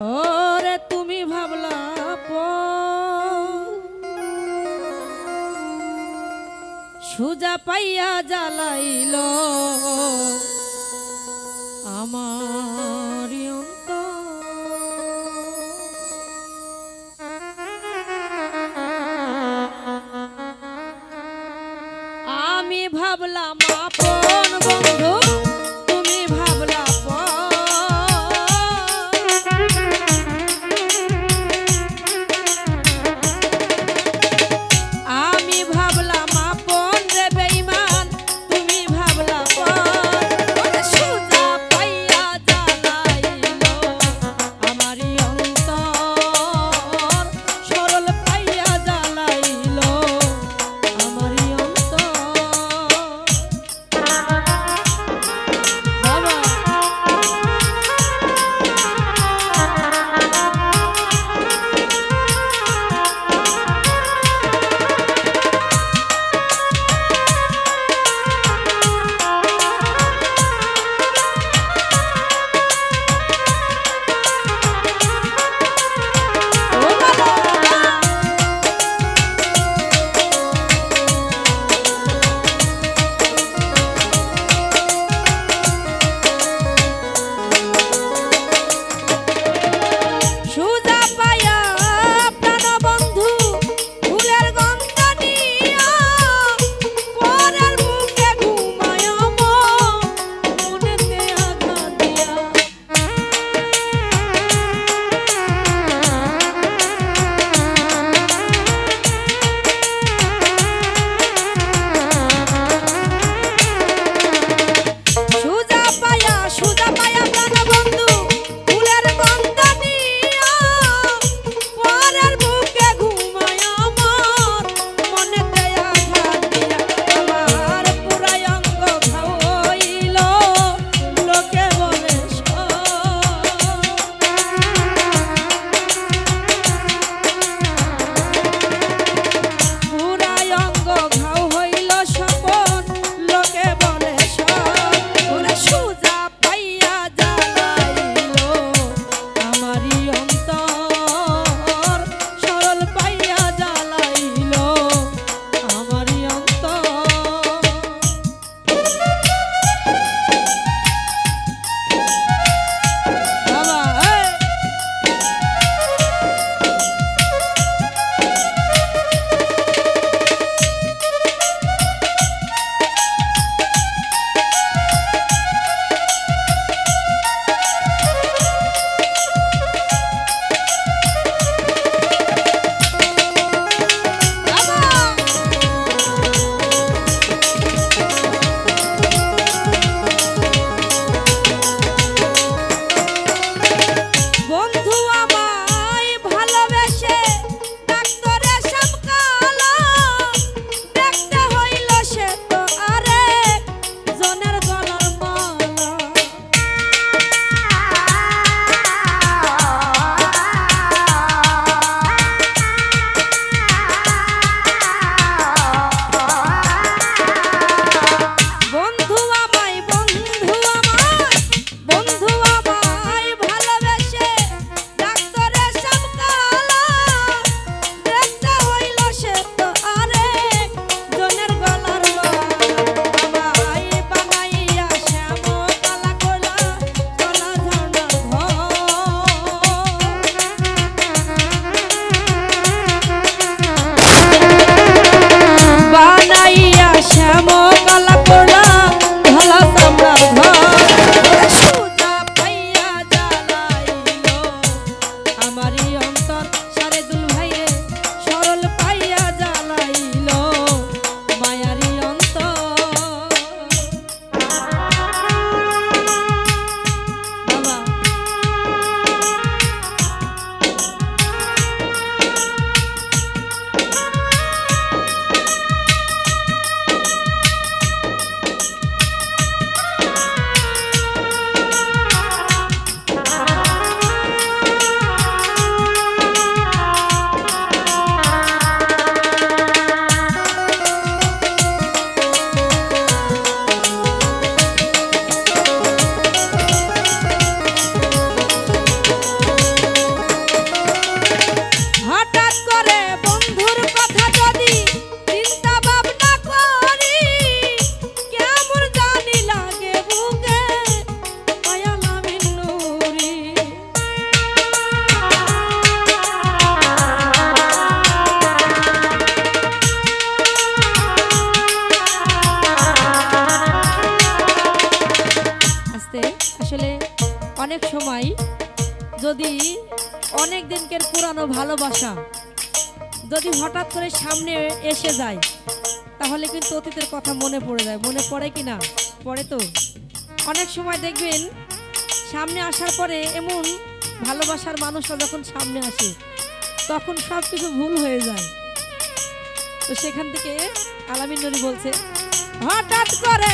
ওরে তুমি ভাবলা সুজা পাইয়া জ্বালাইল আমার আমি ভাবলাম আপন বন্ধু তুমি ভাবলা আমি ভাবলাম আপন রে বেঈমান তুমি ভাবলা সুজা পাইয়া জ্বালাইল আমারই অন্তর সরল পাইয়া জ্বালাইল আমারই অনেক সময় যদি অনেক দিনকের পুরানো ভালোবাসা যদি হঠাৎ করে সামনে এসে যায় তাহলে কিন্তু অতীতের কথা মনে পড়ে যায়। মনে পড়ে কি না? পড়ে তো। অনেক সময় দেখবেন সামনে আসার পরে এমন ভালোবাসার মানুষরা যখন সামনে আসে তখন সব কিছু ভুল হয়ে যায়। তো সেখান থেকে আলামিন নূরী বলছে, হঠাৎ করে